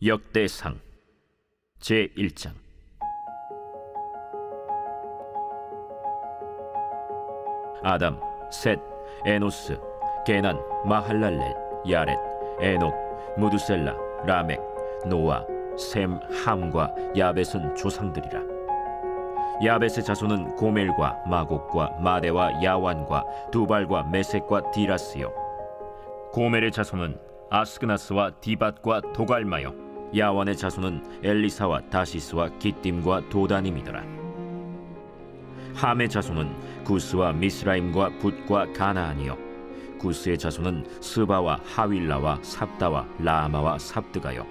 역대상 제1장. 아담, 셋, 에노스, 게난, 마할랄렐, 야렛, 에녹, 무두셀라, 라멕, 노아, 셈, 함과 야벳은 조상들이라. 야벳의 자손은 고멜과 마곡과 마대와 야완과 두발과 메섹과 디라스요. 고멜의 자손은 아스그나스와 디밧과 도갈마요. 야완의 자손은 엘리사와 다시스와 기띔과 도다님이더라. 함의 자손은 구스와 미스라임과 붓과 가나안이요. 구스의 자손은 스바와 하윌라와 삽다와 라마와 삽드가요.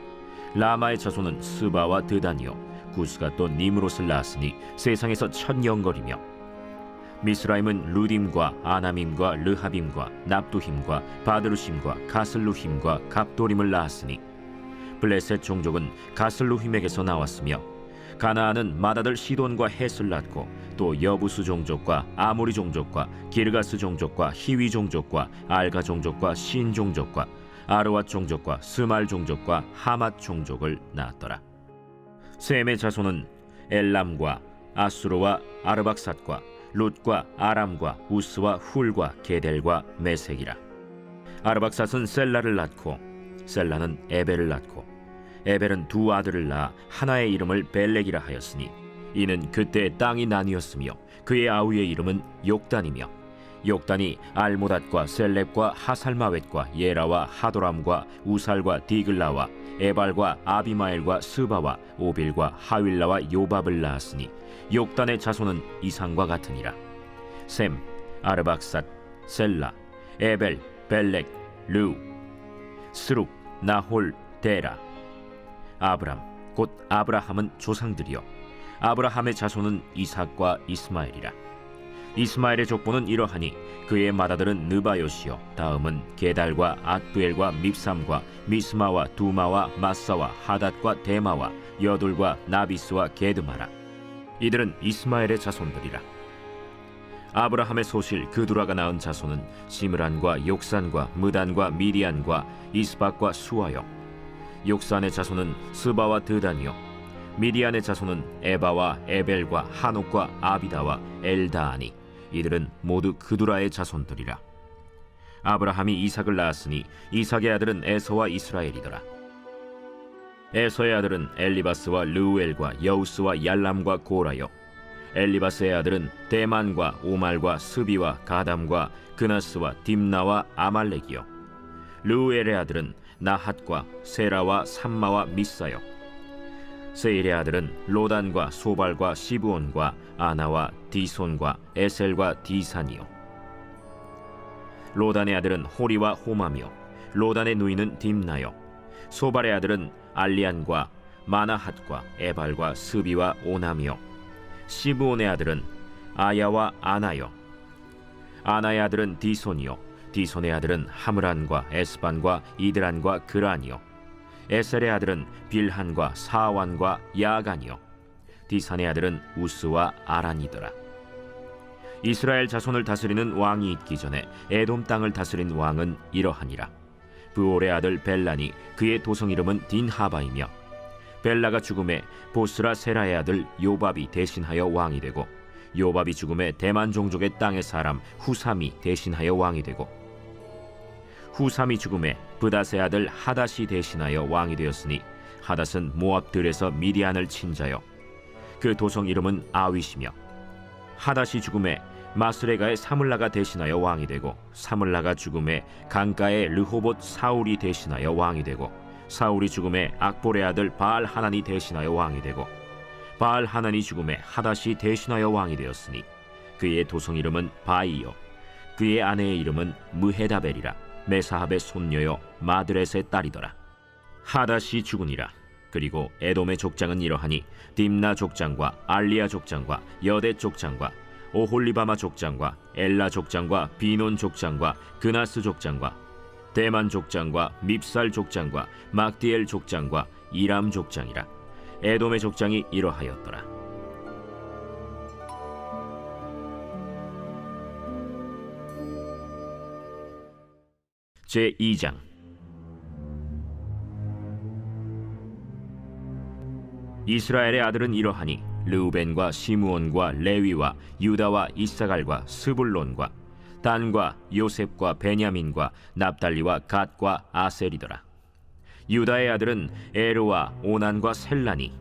라마의 자손은 스바와 드단이요. 구스가 또 니므롯을 낳았으니 세상에서 천영거리며, 미스라임은 루딤과 아나밈과 르하빔과 납두힘과 바드루심과 가슬루힘과 갑도림을 낳았으니 블레셋 종족은 가슬루힘에게서 나왔으며, 가나안은 맏아들 시돈과 헷을 낳고 또 여부스 종족과 아모리 종족과 기르가스 종족과 히위 종족과 알가 종족과 신 종족과 아르왓 종족과 스말 종족과 하맛 종족을 낳았더라. 셈의 자손은 엘람과 아수르와 아르박삿과 룻과 아람과 우스와 훌과 게델과 메색이라. 아르박삿은 셀라를 낳고 셀라는 에벨을 낳고 에벨은 두 아들을 낳아 하나의 이름을 벨렉이라 하였으니 이는 그때 땅이 나뉘었으며 그의 아우의 이름은 욕단이며, 욕단이 알모닷과 셀렙과 하살마웻과 예라와 하도람과 우살과 디글라와 에발과 아비마엘과 스바와 오빌과 하윌라와 요밥을 낳았으니 욕단의 자손은 이상과 같으니라. 셈, 아르박삿, 셀라, 에벨, 벨렉, 르우, 스룩, 나홀, 데라. 아브람 곧 아브라함은 조상들이요. 아브라함의 자손은 이삭과 이스마엘이라. 이스마엘의 족보는 이러하니 그의 맏아들은 느바요시요, 다음은 게달과 앗부엘과 밉삼과 미스마와 두마와 마사와 하닷과 데마와 여둘과 나비스와 게드마라. 이들은 이스마엘의 자손들이라. 아브라함의 소실 그두라가 낳은 자손은 시므란과 욕산과 무단과 미디안과 이스박과 수아요. 욕산의 자손은 스바와 드단이요. 미디안의 자손은 에바와 에벨과 하녹과 아비다와 엘다아니. 이들은 모두 그두라의 자손들이라. 아브라함이 이삭을 낳았으니 이삭의 아들은 에서와 이스라엘이더라. 에서의 아들은 엘리바스와 르우엘과 여우스와 얄람과 고라요. 엘리바스의 아들은 대만과 오말과 스비와 가담과 그나스와 딥나와 아말렉이요. 르우엘의 아들은 나핫과 세라와 삼마와 미사요. 세일의 아들은 로단과 소발과 시브온과 아나와 디손과 에셀과 디산이요. 로단의 아들은 호리와 호마며 로단의 누이는 딥나요. 소발의 아들은 알리안과 마나핫과 에발과 스비와 오나미요. 시브온의 아들은 아야와 아나요. 아나의 아들은 디손이요. 디손의 아들은 하므란과 에스반과 이드란과 그란이요. 에셀의 아들은 빌한과 사완과 야간이요. 디산의 아들은 우스와 아란이더라. 이스라엘 자손을 다스리는 왕이 있기 전에 에돔 땅을 다스린 왕은 이러하니라. 브올의 아들 벨란이 그의 도성 이름은 딘하바이며, 벨라가 죽음에 보스라 세라의 아들 요밥이 대신하여 왕이 되고, 요밥이 죽음에 대만 종족의 땅의 사람 후삼이 대신하여 왕이 되고, 후삼이 죽음에 브닷의 아들 하닷이 대신하여 왕이 되었으니 하닷은 모압들에서 미디안을 친 자요. 그 도성 이름은 아윗이며, 하닷이 죽음에 마스레가의 사물라가 대신하여 왕이 되고, 사물라가 죽음에 강가의 르호봇 사울이 대신하여 왕이 되고, 사울이 죽음에 악볼의 아들 바알 하난이 대신하여 왕이 되고, 바알 하난이 죽음에 하닷이 대신하여 왕이 되었으니 그의 도성 이름은 바이요. 그의 아내의 이름은 무헤다벨이라. 메사합의 손녀요 마드렛의 딸이더라. 하닷이 죽으니라. 그리고 에돔의 족장은 이러하니 딥나 족장과 알리아 족장과 여대 족장과 오홀리바마 족장과 엘라 족장과 비논 족장과 그나스 족장과 대만 족장과 밉살 족장과 막디엘 족장과 이람 족장이라. 에돔의 족장이 이러하였더라. 제2장. 이스라엘의 아들은 이러하니 르우벤과 시므온과 레위와 유다와 이사갈과 스불론과 단과 요셉과 베냐민과 납달리와 갓과 아셀이더라. 유다의 아들은 에르와 오난과 셀라니.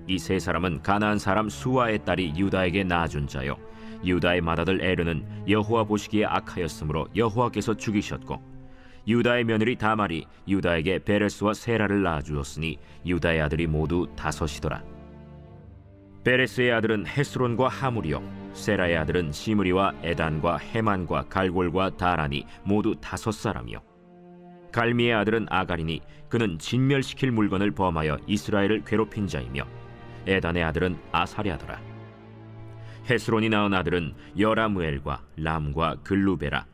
이 세 사람은 가나안 사람 수아의 딸이 유다에게 낳아준 자요, 유다의 맏아들 에르는 여호와 보시기에 악하였으므로 여호와께서 죽이셨고, 유다의 며느리 다말이 유다에게 베레스와 세라를 낳아주었으니 유다의 아들이 모두 5이더라. 베레스의 아들은 헤스론과 하물이요, 세라의 아들은 시므리와 에단과 헤만과 갈골과 다라니 모두 5사람이요. 갈미의 아들은 아가리니 그는 진멸시킬 물건을 범하여 이스라엘을 괴롭힌 자이며, 에단의 아들은 아사랴더라. 헤스론이 낳은 아들은 여라무엘과 람과 글루베라.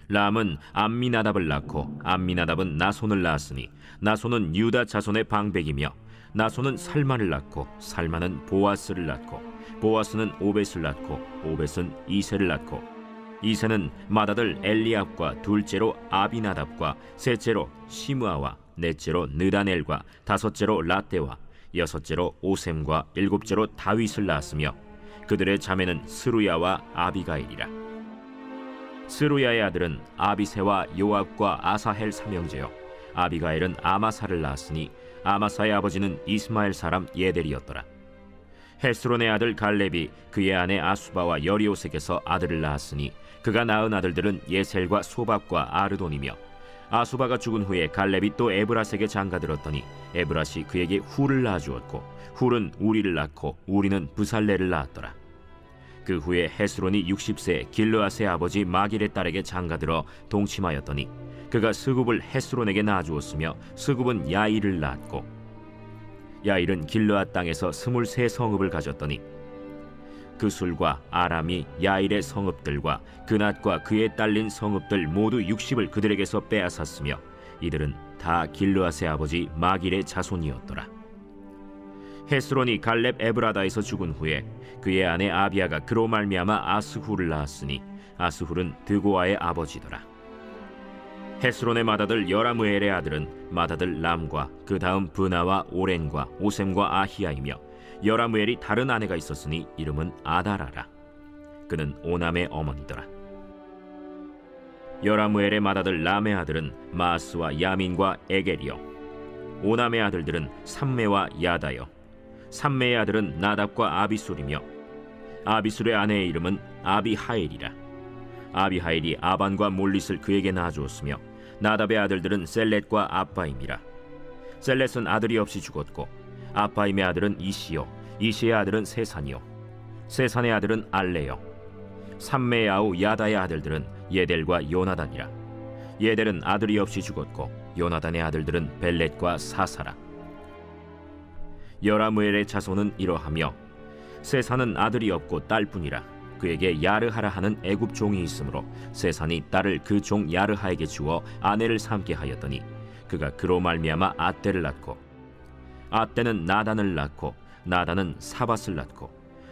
람은 암미나답을 낳고 암미나답은 나손을 낳았으니 나손은 유다 자손의 방백이며, 나손은 살만을 낳고 살만은 보아스를 낳고 보아스는 오벳을 낳고 오벳은 이세를 낳고, 이세는 맏아들 엘리압과 둘째로 아비나답과 셋째로 시므아와 넷째로 느다넬과 다섯째로 라떼와 여섯째로 오셈과 일곱째로 다윗을 낳았으며, 그들의 자매는 스루야와 아비가일이라. 스루야의 아들은 아비세와 요압과 아사헬 삼형제요, 아비가일은 아마사를 낳았으니 아마사의 아버지는 이스마엘 사람 예델이었더라. 헤스론의 아들 갈렙이 그의 아내 아수바와 여리오색에서 아들을 낳았으니 그가 낳은 아들들은 예셀과 소밥과 아르돈이며, 아수바가 죽은 후에 갈렙이 또 에브라스에게 장가들었더니 에브라시 그에게 훌을 낳아주었고, 훌은 우리를 낳고 우리는 부살레를 낳았더라. 그 후에 헤스론이 60세 길르앗의 아버지 마길의 딸에게 장가들어 동침하였더니 그가 스굽을 헤스론에게 낳아주었으며, 스굽은 야일을 낳았고, 야일은 길르앗 땅에서 23성읍을 가졌더니 그 술과 아람이 야일의 성읍들과 그낫과 그에 딸린 성읍들 모두 60을 그들에게서 빼앗았으며, 이들은 다 길르앗의 아버지 마길의 자손이었더라. 헤스론이 갈렙 에브라다에서 죽은 후에 그의 아내 아비아가 그로 말미암아 아스훌을 낳았으니 아스훌은 드고아의 아버지더라. 헤스론의 맏아들 여라무엘의 아들은 맏아들 람과 그 다음 브나와 오렌과 오셈과 아히야이며, 여라무엘이 다른 아내가 있었으니 이름은 아다라라. 그는 오남의 어머니더라. 여라무엘의 맏아들 람의 아들은 마스와 야민과 에겔이요, 오남의 아들들은 삼메와 야다요, 삼메의 아들은 나답과 아비술이며, 아비술의 아내의 이름은 아비하일이라. 아비하일이 아반과 몰릿을 그에게 낳아주었으며, 나답의 아들들은 셀렛과 아빠임이라. 셀렛은 아들이 없이 죽었고, 아빠임의 아들은 이시요, 이시의 아들은 세산이요, 세산의 아들은 알레요. 삼메의 아우 야다의 아들들은 예델과 요나단이라. 예델은 아들이 없이 죽었고, 요나단의 아들들은 벨렛과 사사라. 여라무엘의 자손은 이러하며, 세산은 아들이 없고 딸뿐이라. 그에게 야르하라 하는 애굽 종이 있으므로 세산이 딸을 그 종 야르하에게 주어 아내를 삼게 하였더니 그가 그로 말미암아 아떼를 낳고, 아떼는 나단을 낳고 나단은 사밧을 낳고,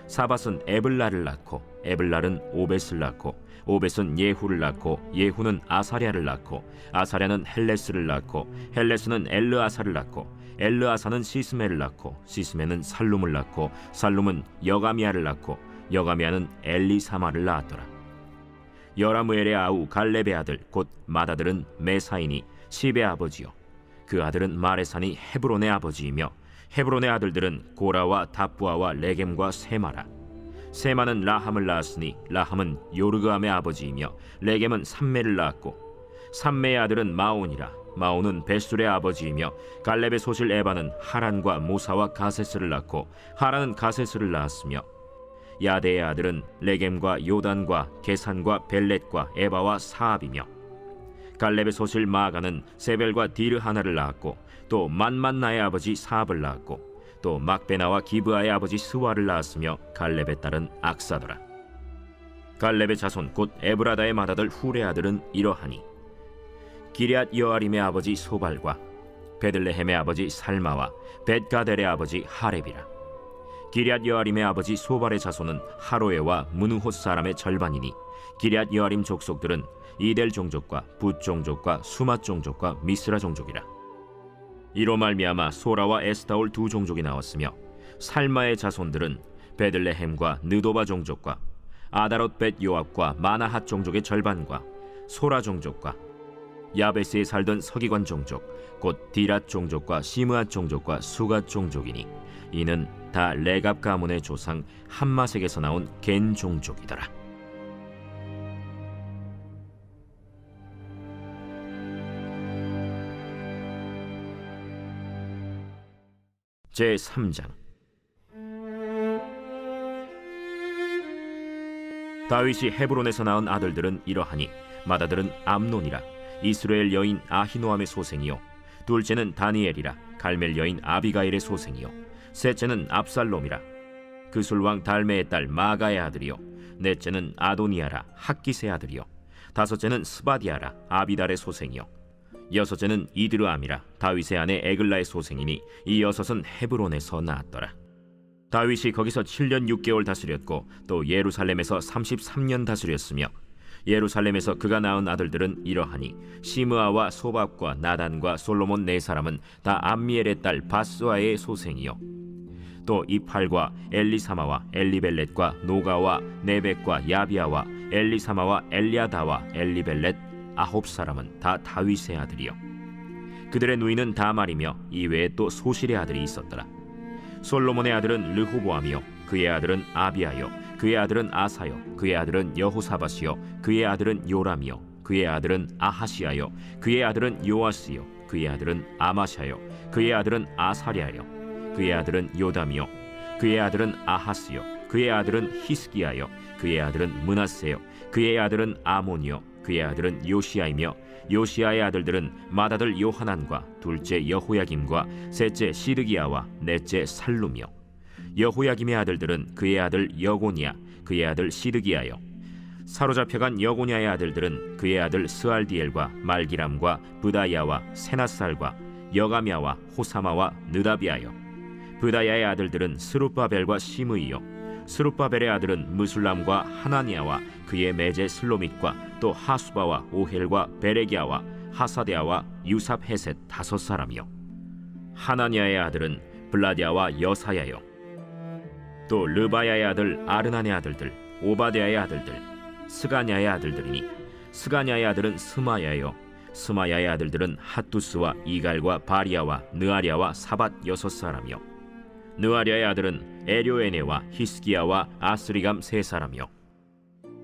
사밧은 에블라를 낳고 에블랄은 오벳을 낳고, 오벳은 예후를 낳고 예후는 아사랴를 낳고, 아사랴는 헬레스를 낳고 헬레스는 엘르아사를 낳고, 엘르아사는 시스메를 낳고 시스메는 살룸을 낳고, 살룸은 여가미아를 낳고 여가미아는 엘리사마를 낳았더라. 여라무엘의 아우 갈렙의 아들 곧 맏아들은 메사이니 시베의 아버지요, 그 아들은 마레산이 헤브론의 아버지이며, 헤브론의 아들들은 고라와 다부아와 레겜과 세마라. 세마는 라함을 낳았으니 라함은 요르그암의 아버지이며, 레겜은 삼메를 낳았고, 삼메의 아들은 마온이라. 마온은 베술의 아버지이며, 갈렙의 소실 에바는 하란과 모사와 가세스를 낳고 하란은 가세스를 낳았으며, 야데의 아들은 레겜과 요단과 게산과 벨렛과 에바와 사압이며, 갈렙의 소실 마아가는 세벨과 디르하나를 낳았고, 또 만만나의 아버지 사압을 낳았고, 또 막베나와 기브아의 아버지 스와를 낳았으며, 갈렙의 딸은 악사더라. 갈렙의 자손 곧 에브라다의 맏아들 훌의 아들은 이러하니, 기럇 여아림의 아버지 소발과 베들레헴의 아버지 살마와 벳가델의 아버지 하렙이라. 기럇 여아림의 아버지 소발의 자손은 하로에와 무느호 사람의 절반이니, 기럇 여아림 족속들은 이델 종족과 붓 종족과 수맛 종족과 미스라 종족이라. 이로 말미암아 소라와 에스타올 두 종족이 나왔으며, 살마의 자손들은 베들레헴과 느도바 종족과 아다롯 벳 요압과 마나핫 종족의 절반과 소라 종족과 야베스에 살던 서기관 종족 곧 디랏 종족과 시므앗 종족과 수갓 종족이니 이는 다 레갑 가문의 조상 함마색에서 나온 겐 종족이더라. 제3장. 다윗이 헤브론에서 낳은 아들들은 이러하니 맏아들은 암논이라 이스라엘 여인 아히노암의 소생이요 둘째는 다니엘이라 갈멜 여인 아비가일의 소생이요 셋째는 압살롬이라 그술왕 달메의 딸 마가의 아들이요 넷째는 아도니아라 학기스의 아들이요 다섯째는 스바디아라 아비달의 소생이요 여섯째는 이드르암이라 다윗의 아내 에글라의 소생이니 이 여섯은 헤브론에서 낳았더라. 다윗이 거기서 7년 6개월 다스렸고 또 예루살렘에서 33년 다스렸으며 예루살렘에서 그가 낳은 아들들은 이러하니 시므아와 소밥과 나단과 솔로몬 네 사람은 다 암미엘의 딸 바스와의 소생이요 또 이팔과 엘리사마와 엘리벨렛과 노가와 네벡과 야비아와 엘리사마와 엘리아다와 엘리벨렛 아홉 사람은 다 다윗의 아들이요 그들의 누이는 다말이며 이외에 또 소실의 아들이 있었더라. 솔로몬의 아들은 르호보암이요 그의 아들은 아비아요 그의 아들은 아사요 그의 아들은 여호사밧이요 그의 아들은 요람이요 그의 아들은 아하시아요 그의 아들은 요아스요 그의 아들은 아마샤요 그의 아들은 아사랴요 그의 아들은 요담이요 그의 아들은 아하스요 그의 아들은 히스기야요 그의 아들은 므낫세요 그의 아들은 아몬이요 그의 아들은 요시야이며 요시야의 아들들은 맏아들 요하난과 둘째 여호야김과 셋째 시드기야와 넷째 살룸이요 여호야김의 아들들은 그의 아들 여고니야 그의 아들 시드기야요 사로잡혀간 여고냐의 아들들은 그의 아들 스알디엘과 말기람과 브다야와 세나살과 여가мя와 호사마와 느다비아요 브다야의 아들들은 스룹바벨과 시므이요 스룹바벨의 아들은 무술람과 하나니아와 그의 매제 슬로밋과 또 하수바와 오헬과 베레기야와 하사데아와 유삽헤셋 다섯 사람이요 하나니아의 아들은 블라디아와 여사야요 또 르바야의 아들 아르난의 아들들 오바데아의 아들들 스가냐의 아들들이니 스가냐의 아들은 스마야요 스마야의 아들들은 핫두스와 이갈과 바리아와 느아랴와 사밧 여섯 사람이요 느아랴의 아들은 에료에네와 히스기야와 아스리감 세 사람이요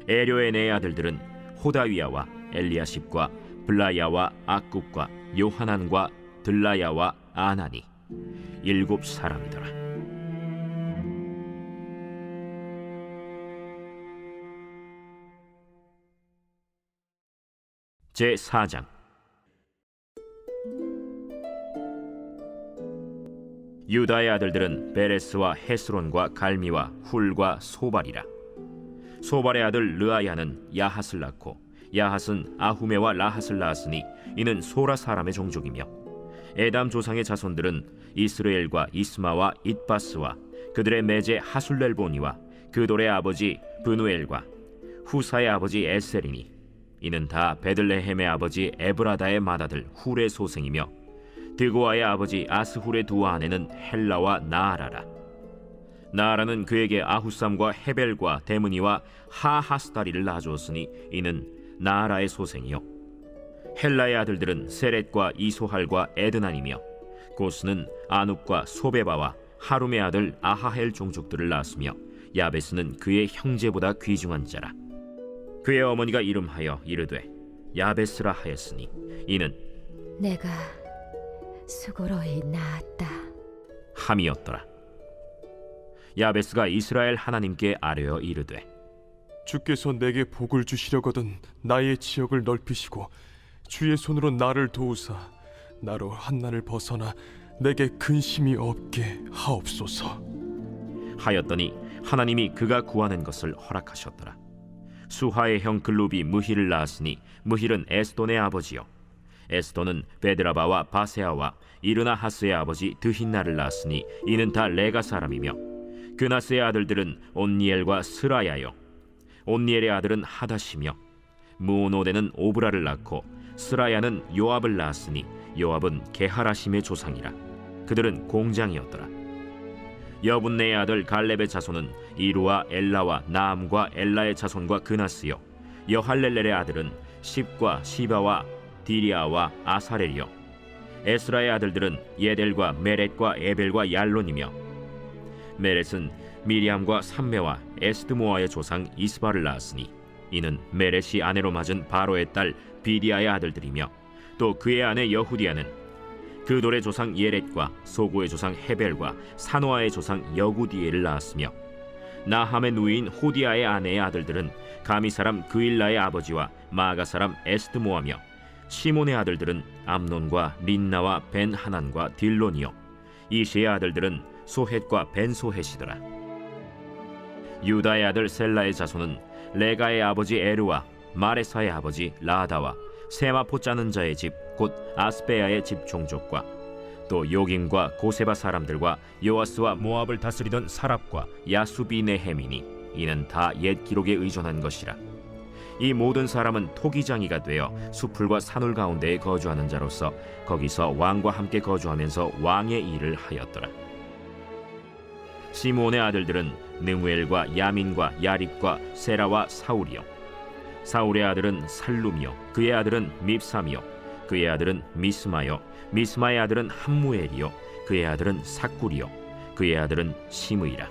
에료에네의 아들들은 호다위야와 엘리야십과 블라야와 악굽과 요하난과 들라야와 아나니 일곱 사람이더라. 제4장. 유다의 아들들은 베레스와 헤스론과 갈미와 훌과 소발이라. 소발의 아들 르아야는 야핫을 낳고 야핫은 아후메와 라핫을 낳았으니 이는 소라 사람의 종족이며 에담 조상의 자손들은 이스라엘과 이스마와 잇바스와 그들의 매제 하술렐보니와 그돌의 아버지 브누엘과 후사의 아버지 에셀이니 이는 다 베들레헴의 아버지 에브라다의 맏아들 훌의 소생이며 드고아의 아버지 아스훌의 두 아내는 헬라와 나아라라. 나아라는 그에게 아후삼과 헤벨과 데므니와 하하스다리를 낳아주었으니 이는 나아라의 소생이요 헬라의 아들들은 세렛과 이소할과 에드난이며 고스는 아눕과 소베바와 하룸의 아들 아하헬 종족들을 낳았으며 야베스는 그의 형제보다 귀중한 자라. 그의 어머니가 이름하여 이르되 야베스라 하였으니 이는 내가 수고로이 낳았다 함이었더라. 야베스가 이스라엘 하나님께 아뢰어 이르되 주께서 내게 복을 주시려거든 나의 지역을 넓히시고 주의 손으로 나를 도우사 나로 한난을 벗어나 내게 근심이 없게 하옵소서 하였더니 하나님이 그가 구하는 것을 허락하셨더라. 수하의 형 글룹이 무힐을 낳았으니 무힐은 에스돈의 아버지요 에스돈은 베드라바와 바세아와 이르나하스의 아버지 드힌나를 낳았으니 이는 다 레가 사람이며 그나스의 아들들은 온니엘과 스라야요 온니엘의 아들은 하다시며 무오노데는 오브라를 낳고 스라야는 요압을 낳았으니 요압은 게하라심의 조상이라. 그들은 공장이었더라. 여분네의 아들 갈렙의 자손은 이루와 엘라와 나암과 엘라의 자손과 그나스요. 여할렐렐의 아들은 십과 시바와 디리아와 아사렐이요. 에스라의 아들들은 예델과 메렛과 에벨과 얄론이며, 메렛은 미리암과 삼메와 에스드모아의 조상 이스바를 낳았으니 이는 메렛이 아내로 맞은 바로의 딸 비디아의 아들들이며, 또 그의 아내 여후디아는 그돌의 조상 예렛과 소고의 조상 헤벨과 사노아의 조상 여구디엘을 낳았으며, 나함의 누이인 호디아의 아내의 아들들은 가미 사람 그일라의 아버지와 마가 사람 에스드모아며, 시몬의 아들들은 암논과 린나와 벤하난과 딜론이요. 이시의 아들들은 소헷과 벤소헷이더라. 유다의 아들 셀라의 자손은 레가의 아버지 에르와 마레사의 아버지 라다와 세마포 짜는 자의 집 곧 아스베야의 집 종족과 또 요김과 고세바 사람들과 요아스와 모압을 다스리던 사랍과 야수비네헤미니 이는 다 옛 기록에 의존한 것이라. 이 모든 사람은 토기장이가 되어 수풀과 산울 가운데에 거주하는 자로서 거기서 왕과 함께 거주하면서 왕의 일을 하였더라. 시므온의 아들들은 느무엘과 야민과 야립과 세라와 사울이요. 사울의 아들은 살룸이요. 그의 아들은 밉삼이요. 그의 아들은 미스마요. 미스마의 아들은 함무엘이요. 그의 아들은 삭구리요. 그의 아들은 시므이라.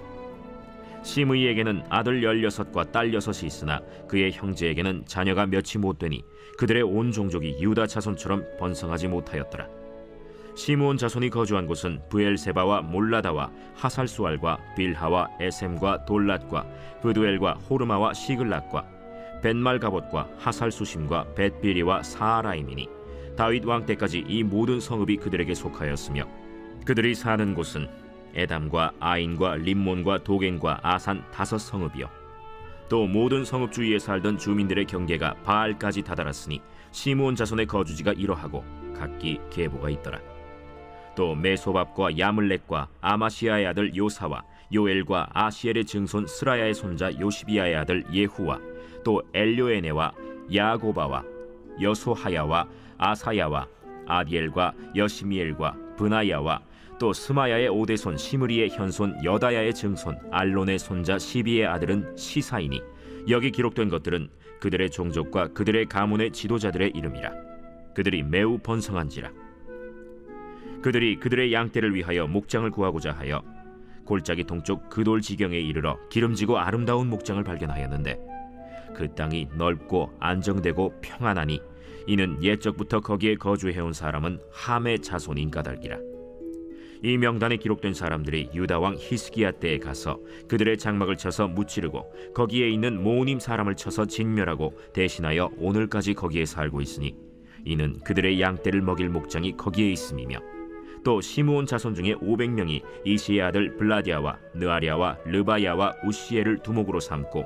시므이에게는 아들 16과 딸 6이 있으나 그의 형제에게는 자녀가 몇이 못되니 그들의 온 종족이 유다 자손처럼 번성하지 못하였더라. 시므온 자손이 거주한 곳은 브엘세바와 몰라다와 하살수알과 빌하와 에셈과 돌랏과 브두엘과 호르마와 시글락과 벤말가봇과 하살수심과 벳비리와 사하라임이니 다윗 왕 때까지 이 모든 성읍이 그들에게 속하였으며, 그들이 사는 곳은 에담과 아인과 림몬과 도겐과 아산 5성읍이요. 또 모든 성읍 주위에 살던 주민들의 경계가 바알까지 다다랐으니 시므온 자손의 거주지가 이러하고 각기 계보가 있더라. 또 메소밥과 야물렉과 아마시아의 아들 요사와 요엘과 아시엘의 증손 스라야의 손자 요시비아의 아들 예후와 또 엘료에네와 야고바와 여소하야와 아사야와 아디엘과 여시미엘과 브나야와 또 스마야의 오대손 시므리의 현손 여다야의 증손 알론의 손자 시비의 아들은 시사이니 여기 기록된 것들은 그들의 종족과 그들의 가문의 지도자들의 이름이라. 그들이 매우 번성한지라. 그들이 그들의 양떼를 위하여 목장을 구하고자 하여 골짜기 동쪽 그돌 지경에 이르러 기름지고 아름다운 목장을 발견하였는데 그 땅이 넓고 안정되고 평안하니 이는 옛적부터 거기에 거주해온 사람은 함의 자손인 까닭이라. 이 명단에 기록된 사람들이 유다 왕 히스기야 때에 가서 그들의 장막을 쳐서 무찌르고 거기에 있는 모님 사람을 쳐서 진멸하고 대신하여 오늘까지 거기에 살고 있으니 이는 그들의 양떼를 먹일 목장이 거기에 있음이며, 또 시므온 자손 중에 500명이 이시의 아들 블라디아와 느아리아와 르바야와 우시엘을 두목으로 삼고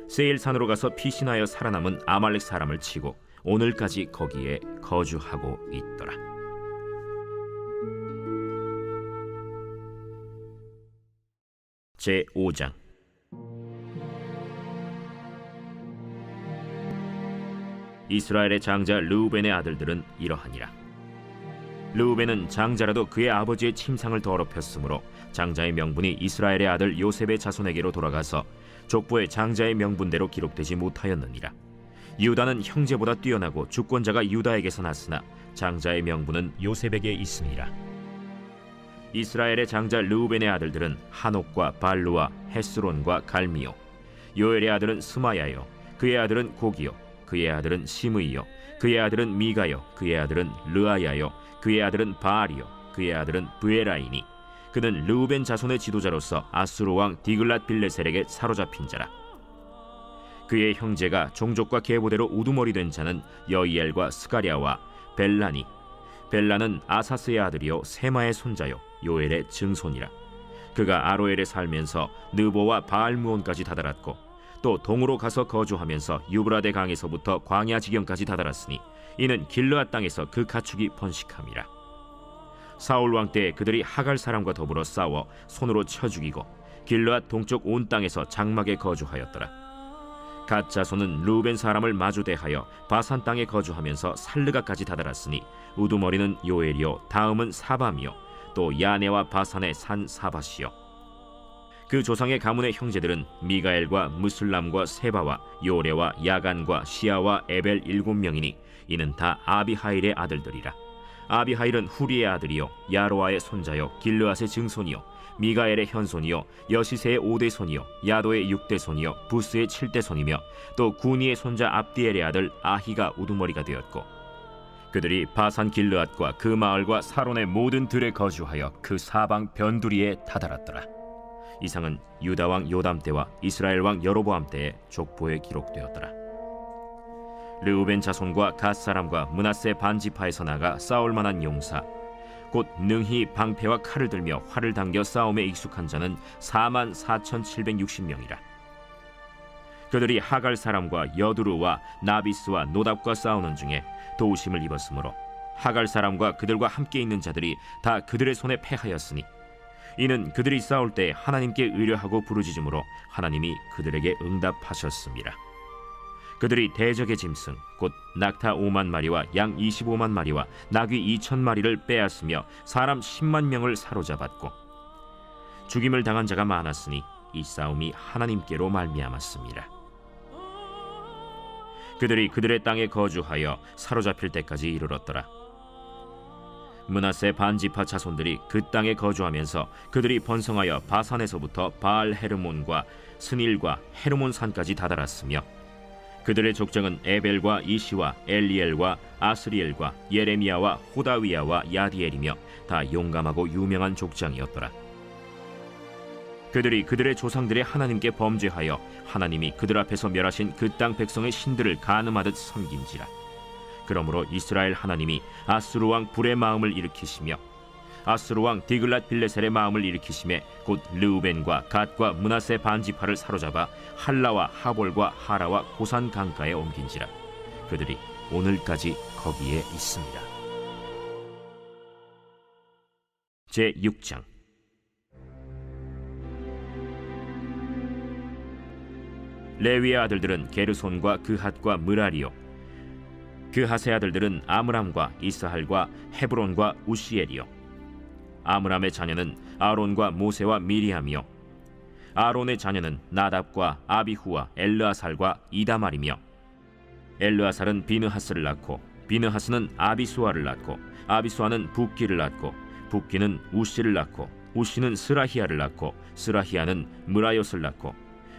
세일산으로 가서 피신하여 살아남은 아말렉 사람을 치고 오늘까지 거기에 거주하고 있더라. 제5장. 이스라엘의 장자 르우벤의 아들들은 이러하니라. 르우벤은 장자라도 그의 아버지의 침상을 더럽혔으므로 장자의 명분이 이스라엘의 아들 요셉의 자손에게로 돌아가서 족보의 장자의 명분대로 기록되지 못하였느니라. 유다는 형제보다 뛰어나고 주권자가 유다에게서 났으나 장자의 명분은 요셉에게 있으니라. 이스라엘의 장자 르우벤의 아들들은 하녹과 발루와 헤스론과 갈미요. 요엘의 아들은 스마야요. 그의 아들은 고기요. 그의 아들은 시므이요. 그의 아들은 미가요. 그의 아들은 르아야요. 그의 아들은 바알이요. 그의 아들은 브에라이니 그는 르우벤 자손의 지도자로서 아수르 왕 디글랏 빌레셀에게 사로잡힌 자라. 그의 형제가 종족과 계보대로 우두머리 된 자는 여이엘과 스가랴와 벨라니. 벨라는 아사스의 아들이요 세마의 손자요 요엘의 증손이라. 그가 아로엘에 살면서 느보와 바알무온까지 다다랐고 또 동으로 가서 거주하면서 유브라데 강에서부터 광야 지경까지 다다랐으니 이는 길르앗 땅에서 그 가축이 번식함이라. 사울 왕 때 그들이 하갈 사람과 더불어 싸워 손으로 쳐 죽이고 길르앗 동쪽 온 땅에서 장막에 거주하였더라. 갓 자손은 르우벤 사람을 마주대하여 바산 땅에 거주하면서 살르가까지 다다랐으니 우두머리는 요엘이요 다음은 사밤이요 또 야네와 바산의 산 사바시요 그 조상의 가문의 형제들은 미가엘과 무술람과 세바와 요레와 야간과 시아와 에벨 7명이니 이는 다 아비하일의 아들들이라. 아비하일은 후리의 아들이요 야로아의 손자요 길르앗의 증손이요 미가엘의 현손이요 여시세의 5대 손이요 야도의 6대 손이요 부스의 7대 손이며 또 구니의 손자 압디엘의 아들 아히가 우두머리가 되었고, 그들이 바산 길르앗과 그 마을과 사론의 모든 들에 거주하여 그 사방 변두리에 다다랐더라. 이상은 유다 왕 요담 때와 이스라엘 왕 여로보암 때의 족보에 기록되었더라. 르우벤 자손과 갓 사람과 므낫세 반지파에서 나가 싸울 만한 용사, 곧 능히 방패와 칼을 들며 활을 당겨 싸움에 익숙한 자는 44,760명이라. 그들이 하갈 사람과 여두루와 나비스와 노답과 싸우는 중에 도우심을 입었으므로 하갈 사람과 그들과 함께 있는 자들이 다 그들의 손에 패하였으니, 이는 그들이 싸울 때 하나님께 의뢰하고 부르짖음으로 하나님이 그들에게 응답하셨습니다. 그들이 대적의 짐승 곧 낙타 5만 마리와 양 25만 마리와 나귀 2천 마리를 빼앗으며 사람 10만 명을 사로잡았고, 죽임을 당한 자가 많았으니 이 싸움이 하나님께로 말미암았습니다. 그들이 그들의 땅에 거주하여 사로잡힐 때까지 이르렀더라. 므낫세 반지파 자손들이 그 땅에 거주하면서 그들이 번성하여 바산에서부터 바알 헤르몬과 스닐과 헤르몬 산까지 다다랐으며, 그들의 족장은 에벨과 이시와 엘리엘과 아스리엘과 예레미야와 호다위야와 야디엘이며 다 용감하고 유명한 족장이었더라. 그들이 그들의 조상들의 하나님께 범죄하여 하나님이 그들 앞에서 멸하신 그 땅 백성의 신들을 간음하듯 섬긴지라. 그러므로 이스라엘 하나님이 아수르 왕 불의 마음을 일으키시며 아수르 왕 디글랏 빌레셀의 마음을 일으키심에 곧 르우벤과 갓과 므낫세 반지파를 사로잡아 할라와 하볼과 하라와 고산 강가에 옮긴지라. 그들이 오늘까지 거기에 있습니다. 제6장. 레위의 아들들은 게르손과 그핫과 므라리요, 그핫의 아들들은 아므람과 이스할과 헤브론과 우시엘이요. 아므람의 자녀는 아론과 모세와 미리암이요, 아론의 자녀는 나답과 아비후와 엘르아살과 이다말이며, 엘르아살은 비느하스를 낳고 비느하스는 아비수아를 낳고 아비수아는 붓기를 낳고 붓기는 우시를 낳고 우시는 스라히야를 낳고 스라히야는 므라옅을 낳고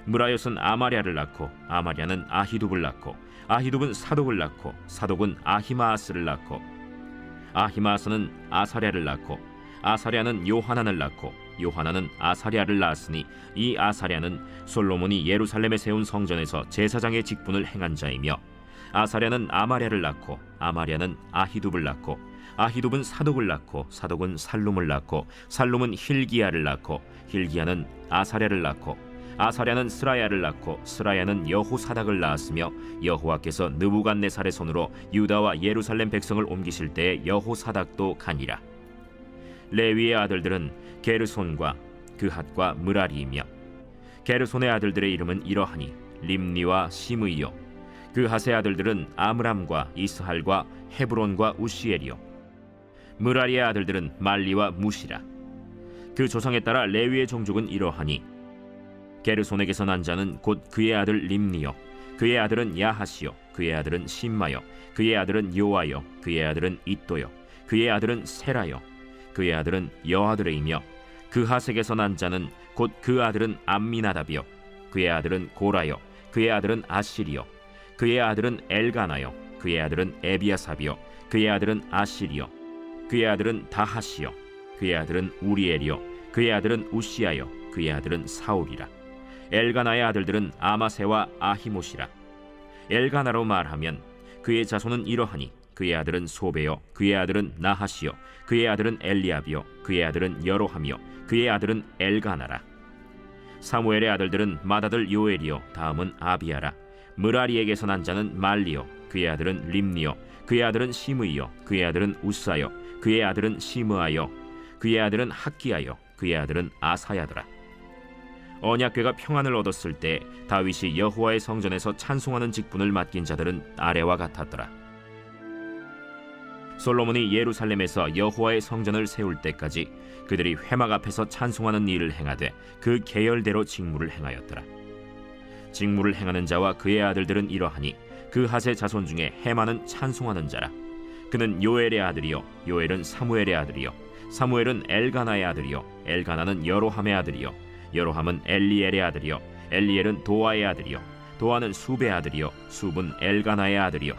므라옅은 아마랴를 낳고 아마랴는 아히둡을 낳고 아히둡은 사독을 낳고 사독은 아히마아스를 낳고 아히마아스는 아사랴를 낳고 아사랴는 요하난을 낳고 요하난은 아사랴를 낳았으니 이 아사랴는 솔로몬이 예루살렘에 세운 성전에서 제사장의 직분을 행한 자이며, 아사랴는 아마랴를 낳고 아마랴는 아히둡을 낳고 아히둡은 사독을 낳고 사독은 살룸을 낳고 살룸은 힐기야를 낳고 힐기야는 아사랴를 낳고 아사랴는 스라야를 낳고 스라야는 여호사닥을 낳았으며, 여호와께서 느부갓네살의 손으로 유다와 예루살렘 백성을 옮기실 때에 여호사닥도 가니라. 레위의 아들들은 게르손과 그핫과 므라리이며, 게르손의 아들들의 이름은 이러하니 림니와 시므이요, 그핫의 아들들은 아므람과 이스할과 헤브론과 우시엘이요, 므라리의 아들들은 말리와 무시라. 그 조상에 따라 레위의 종족은 이러하니 게르손에게서 난 자는 곧 그의 아들 림니요, 그의 아들은 야하시요, 그의 아들은 심마요, 그의 아들은 요아요, 그의 아들은 이또요, 그의 아들은 세라요, 그의 아들은 여아들이며, 그핫에게서 난 자는 곧 그 아들은 암미나답이요, 그의 아들은 고라요, 그의 아들은 아시리요, 그의 아들은 엘가나요, 그의 아들은 에비아삽이요, 그의 아들은 아시리요, 그의 아들은 다하시요, 그의 아들은 우리엘이요, 그의 아들은 우시아요, 그의 아들은 사울이라. 엘가나의 아들들은 아마세와 아히못이라. 엘가나로 말하면 그의 자손은 이러하니 그의 아들은 소베요, 그의 아들은 나하시요, 그의 아들은 엘리압이요, 그의 아들은 여로함이요, 그의 아들은 엘가나라. 사무엘의 아들들은 맏아들 요엘이요, 다음은 아비아라. 므라리에게서 난 자는 말리요, 그의 아들은 림니요, 그의 아들은 시므이요, 그의 아들은 우사요, 그의 아들은 시므아요, 그의 아들은 학기야요, 그의 아들은 아사야더라. 언약궤가 평안을 얻었을 때 다윗이 여호와의 성전에서 찬송하는 직분을 맡긴 자들은 아래와 같았더라. 솔로몬이 예루살렘에서 여호와의 성전을 세울 때까지 그들이 회막 앞에서 찬송하는 일을 행하되 그 계열대로 직무를 행하였더라. 직무를 행하는 자와 그의 아들들은 이러하니 그 핫의 자손 중에 헤만은 찬송하는 자라. 그는 요엘의 아들이요 요엘은 사무엘의 아들이요 사무엘은 엘가나의 아들이요 엘가나는 여로함의 아들이요 여로함은 엘리엘의 아들이요 엘리엘은 도아의 아들이요 도아는 숲의 아들이요 숲은 엘가나의 아들이요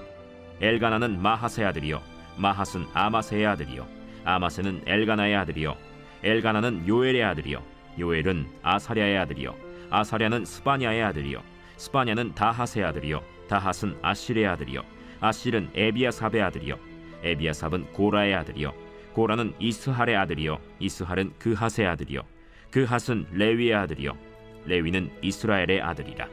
엘가나는 마하스의 아들이요 마하스는 아마세의 아들이요 아마세는 엘가나의 아들이요 엘가나는 요엘의 아들이요 요엘은 아사랴의 아들이요 아사랴는 스바냐의 아들이요 스바냐는 다핫의 아들이요 다핫은 아실의 아들이요 아실은 에비아삽의 아들이요 에비아삽은 고라의 아들이요 고라는 이스할의 아들이요 이스할은 그핫의 아들이요 그핫은 레위의 아들이요 레위는 이스라엘의 아들이라.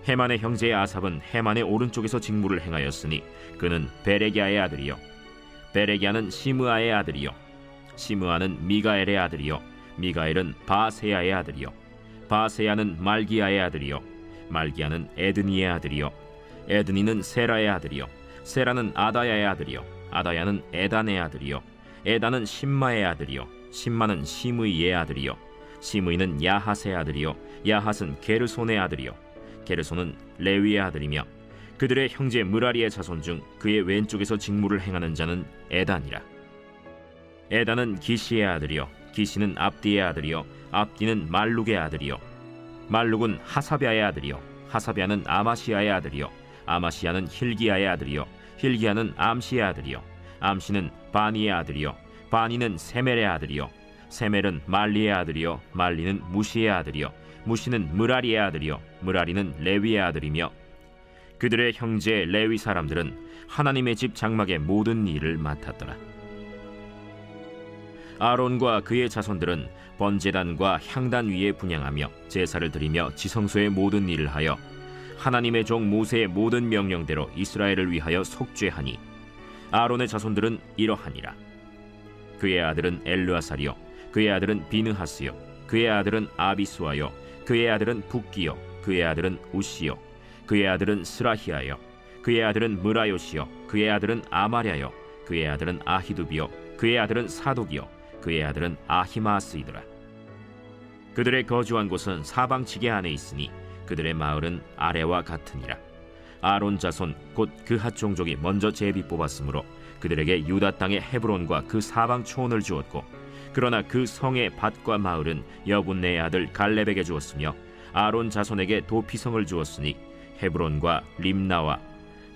헤만의 형제 아삽은 헤만의 오른쪽에서 직무를 행하였으니 그는 베레기야의 아들이요 베레기야는 시므아의 아들이요 시므아는 미가엘의 아들이요 미가엘은 바세야의 아들이요 바세야는 말기야의 아들이요 말기야는 에드니의 아들이요 에드니는 세라의 아들이요 세라는 아다야의 아들이요 아다야는 에단의 아들이요 에단은 심마의 아들이요 심마는 시므이의 아들이요 시므이는 야핫의 아들이요 야핫은 게르손의 아들이요 게르손은 레위의 아들이며 그들의 형제 무라리의 자손 중 그의 왼쪽에서 직무를 행하는 자는 에단이라. 에단은 기시의 아들이요 기시는 압디의 아들이요 압디는 말룩의 아들이요 말룩은 하사비아의 아들이요 하사비아는 아마시아의 아들이요 아마시아는 힐기야의 아들이요 힐기야는 암시의 아들이요 암시는 바니의 아들이요 바니는 세멜의 아들이요 세멜은 말리의 아들이요 말리는 무시의 아들이요 무시는 무라리의 아들이요 무라리는 레위의 아들이며 그들의 형제 레위 사람들은 하나님의 집 장막의 모든 일을 맡았더라. 아론과 그의 자손들은 번제단과 향단 위에 분향하며 제사를 드리며 지성소의 모든 일을 하여 하나님의 종 모세의 모든 명령대로 이스라엘을 위하여 속죄하니 아론의 자손들은 이러하니라. 그의 아들은 엘르아살이요 그의 아들은 비느하스요 그의 아들은 아비수아요 그의 아들은 붓기요 그의 아들은 우시요 그의 아들은 스라히아요 그의 아들은 무라요시요 그의 아들은 아마랴요 그의 아들은 아히두비요 그의 아들은 사독이요 그의 아들은 아히마스이더라. 그들의 거주한 곳은 사방지게 안에 있으니 그들의 마을은 아래와 같으니라. 아론 자손 곧 그핫 종족이 먼저 제비 뽑았으므로 그들에게 유다 땅의 헤브론과 그 사방 초원을 주었고 그러나 그 성의 밭과 마을은 여분네의 아들 갈렙에게 주었으며 아론 자손에게 도피성을 주었으니 헤브론과 림나와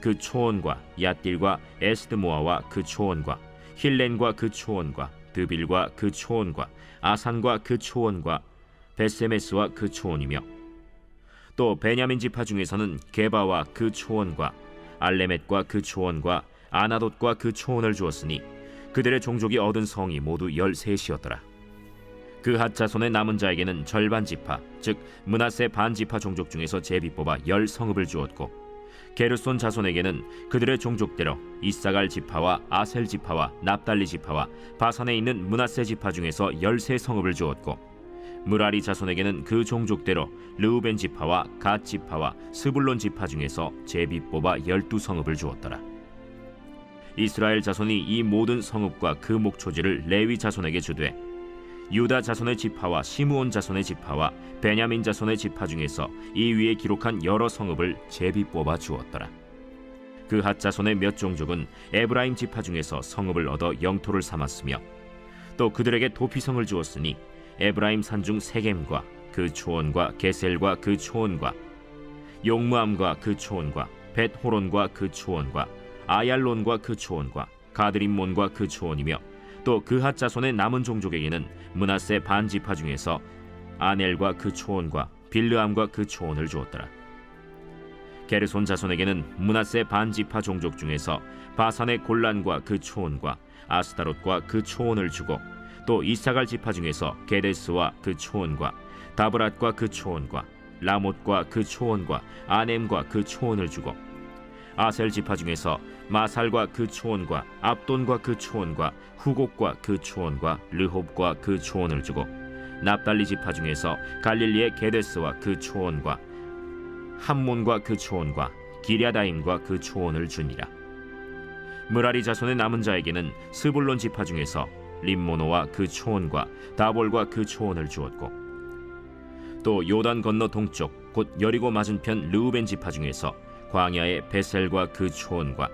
그 초원과 얏딜과 에스드모아와 그 초원과 힐렌과 그 초원과 드빌과 그 초원과 아산과 그 초원과 베세메스와 그 초원이며 또 베냐민 지파 중에서는 게바와 그 초원과 알레멧과 그 초원과 아나돗과 그 초원을 주었으니 그들의 종족이 얻은 성이 모두 13이었더라. 그핫 자손의 남은 자에게는 절반 지파 즉 므낫세 반 지파 종족 중에서 제비 뽑아 10성읍을 주었고 게르손 자손에게는 그들의 종족대로 이사갈 지파와 아셀 지파와 납달리 지파와 바산에 있는 므낫세 지파 중에서 13성읍을 주었고 무라리 자손에게는 그 종족대로 르우벤 지파와 갓 지파와 스불론 지파 중에서 제비 뽑아 12성읍을 주었더라. 이스라엘 자손이 이 모든 성읍과 그 목초지를 레위 자손에게 주되 유다 자손의 지파와 시므온 자손의 지파와 베냐민 자손의 지파 중에서 이 위에 기록한 여러 성읍을 제비 뽑아 주었더라. 그핫 자손의 몇 종족은 에브라임 지파 중에서 성읍을 얻어 영토를 삼았으며 또 그들에게 도피성을 주었으니 에브라임 산중 세겜과 그 초원과 게셀과 그 초원과 용무암과 그 초원과 벳호론과 그 초원과 아얄론과 그 초원과 가드림몬과 그 초원이며 또 그핫 자손의 남은 종족에게는 므낫세 반 지파 중에서 아넬과 그 초원과 빌르암과 그 초원을 주었더라. 게르손 자손에게는 므낫세 반 지파 종족 중에서 바산의 골란과 그 초원과 아스타롯과 그 초원을 주고 또 이사갈 지파 중에서 게데스와 그 초원과 다브랏과 그 초원과 라못과 그 초원과 아넴과 그 초원을 주고 아셀 지파 중에서 마살과 그 초원과 압돈과 그 초원과 후곡과 그 초원과 르홉과 그 초원을 주고 납달리 지파 중에서 갈릴리의 게데스와 그 초원과 함몬과 그 초원과 기랴다임과 그 초원을 주니라. 므라리 자손의 남은 자에게는 스불론 지파 중에서 림모노와 그 초원과 다볼과 그 초원을 주었고, 또 요단 건너 동쪽 곧 여리고 맞은편 르우벤 지파 중에서 광야의 베셀과 그 초원과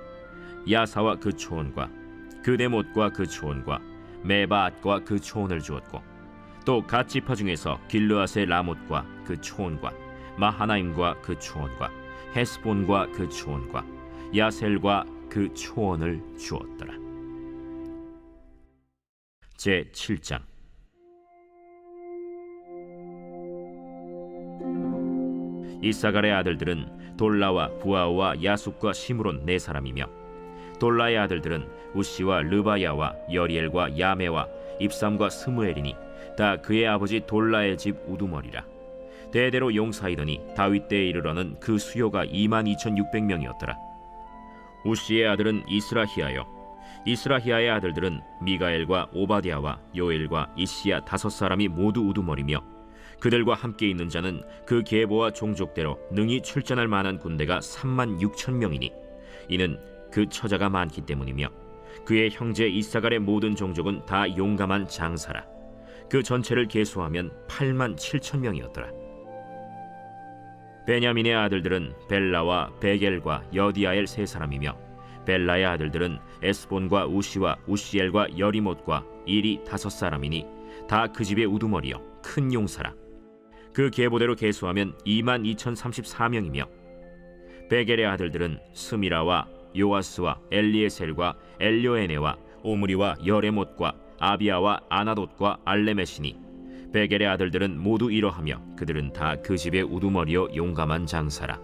야사와 그 초원과 그데못과 그 초원과 메바앗과 그 초원을 주었고, 또 갓 지파 중에서 길르앗의 라못과 그 초원과 마하나임과 그 초원과 헤스본과 그 초원과 야셀과 그 초원을 주었더라. 제 7장. 이사갈의 아들들은 돌라와 부아와 야숫과 시므론 네 사람이며, 돌라의 아들들은 우시와 르바야와 여리엘과 야메와 입삼과 스무엘이니 다 그의 아버지 돌라의 집 우두머리라. 대대로 용사이더니 다윗 때에 이르러는 그 수요가 22,600명이었더라. 우시의 아들은 이스라히야요, 이스라히야의 아들들은 미가엘과 오바댜와 요엘과 이시야 다섯 사람이 모두 우두머리며, 그들과 함께 있는 자는 그 계보와 종족대로 능히 출전할 만한 군대가 36,000명이니 이는 그 처자가 많기 때문이며, 그의 형제 이사갈의 모든 종족은 다 용감한 장사라. 그 전체를 계수하면 87,000명이었더라. 베냐민의 아들들은 벨라와 베겔과 여디아엘 세 사람이며, 벨라의 아들들은 에스본과 우시와 우시엘과 여리못과 일이 다섯 사람이니 다 그 집의 우두머리요 큰 용사라. 그 계보대로 계수하면 22,034명이며, 베겔의 아들들은 스미라와 요아스와 엘리에셀과 엘료에네와 오므리와 여레못과 아비아와 아나돗과 알레메시니, 베겔의 아들들은 모두 이러하며 그들은 다 그 집의 우두머리요 용감한 장사라.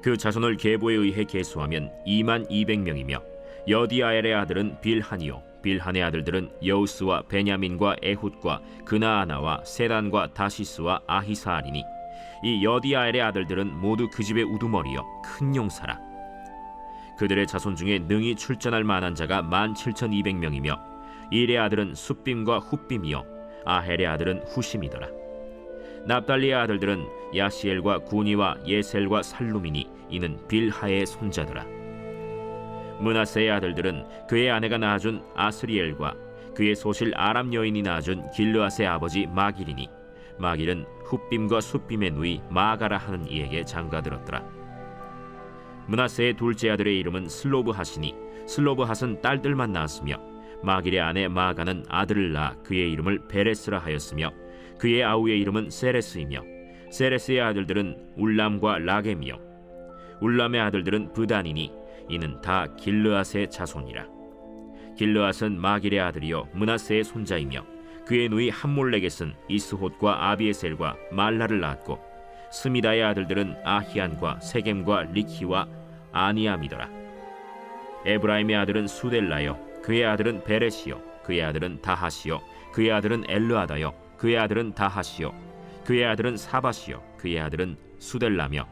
그 자손을 계보에 의해 계수하면 22,200명이며, 여디아엘의 아들은 빌하니요, 빌한의 아들들은 여우스와 베냐민과 에훗과 그나아나와 세단과 다시스와 아히사알이니 이 여디아엘의 아들들은 모두 그 집의 우두머리요 큰 용사라. 그들의 자손 중에 능히 출전할 만한 자가 17,200명이며, 일의 아들은 숫빔과 훗빔이요 아헬의 아들은 후심이더라. 납달리의 아들들은 야시엘과 구니와 예셀과 살루미니 이는 빌하의 손자더라. 므낫세의 아들들은 그의 아내가 낳아준 아스리엘과 그의 소실 아람 여인이 낳아준 길르앗의 아버지 마길이니, 마길은 훗빔과 숫빔의 누이 마가라 하는 이에게 장가들었더라. 므낫세의 둘째 아들의 이름은 슬로브핫이니 슬로브핫은 딸들만 낳았으며, 마길의 아내 마가는 아들을 낳아 그의 이름을 베레스라 하였으며, 그의 아우의 이름은 세레스이며, 세레스의 아들들은 울람과 라겜이요 울람의 아들들은 브단이니 이는 다 길르앗의 자손이라. 길르앗은 마길의 아들이요 므낫세의 손자이며, 그의 누이 함몰렉겟은 이스톳과 아비에셀과 말라를 낳았고, 스미다의 아들들은 아히안과 세겜과 리키와 아니암이더라. 에브라임의 아들은 수델라요, 그의 아들은 베레시요, 그의 아들은 다하시요, 그의 아들은 엘르아다요, 그의 아들은 다하시요, 그의 아들은 사바시요, 그의 아들은 수델라며,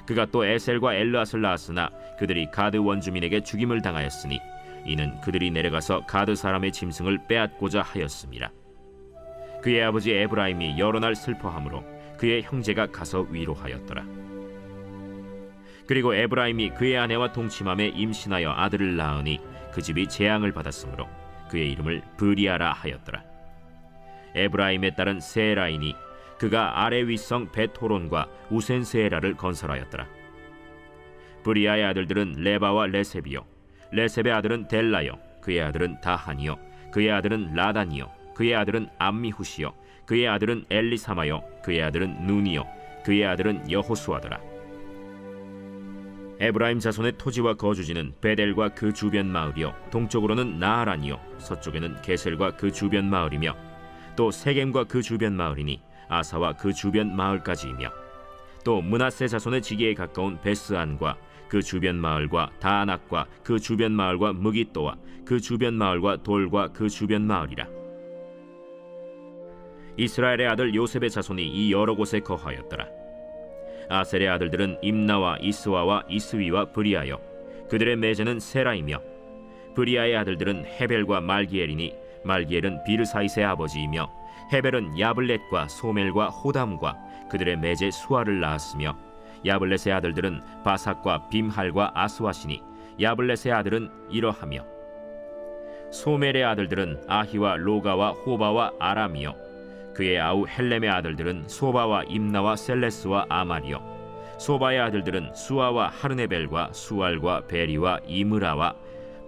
그가 또 에셀과 엘르앗을 낳았으나 그들이 가드 원주민에게 죽임을 당하였으니 이는 그들이 내려가서 가드 사람의 짐승을 빼앗고자 하였음이라. 그의 아버지 에브라임이 여러 날 슬퍼하므로 그의 형제가 가서 위로하였더라. 그리고 에브라임이 그의 아내와 동침함에 임신하여 아들을 낳으니 그 집이 재앙을 받았으므로 그의 이름을 브리아라 하였더라. 에브라임의 딸은 세라이니 그가 아래 윗성 베토론과 우센세라를 건설하였더라. 브리아의 아들들은 레바와 레셉이요, 레셉의 아들은 델라요, 그의 아들은 다하니요, 그의 아들은 라다니요, 그의 아들은 암미후시요, 그의 아들은 엘리사마요, 그의 아들은 눈이요, 그의 아들은 여호수아더라. 에브라임 자손의 토지와 거주지는 베델과 그 주변 마을이요, 동쪽으로는 나하란이요, 서쪽에는 게셀과 그 주변 마을이며, 또 세겜과 그 주변 마을이니 아사와 그 주변 마을까지이며, 또 므낫세 자손의 지기에 가까운 베스안과 그 주변 마을과 다낙과 그 주변 마을과 무깃도와 그 주변 마을과 돌과 그 주변 마을이라. 이스라엘의 아들 요셉의 자손이 이 여러 곳에 거하였더라. 아셀의 아들들은 임나와 이스와와 이스위와 브리아요, 그들의 매제는 세라이며, 브리아의 아들들은 헤벨과 말기엘이니 말기엘은 비르사이스의 아버지이며, 헤벨은 야블렛과 소멜과 호담과 그들의 매제 수아를 낳았으며, 야블렛의 아들들은 바삭과 빔할과 아스와시니 야블렛의 아들은 이러하며 소멜의 아들들은 아히와 로가와 호바와 아람이요 그의 아우 헬렘의 아들들은 소바와 임나와 셀레스와 아말이요 소바의 아들들은 수아와 하르네벨과 수알과 베리와 이므라와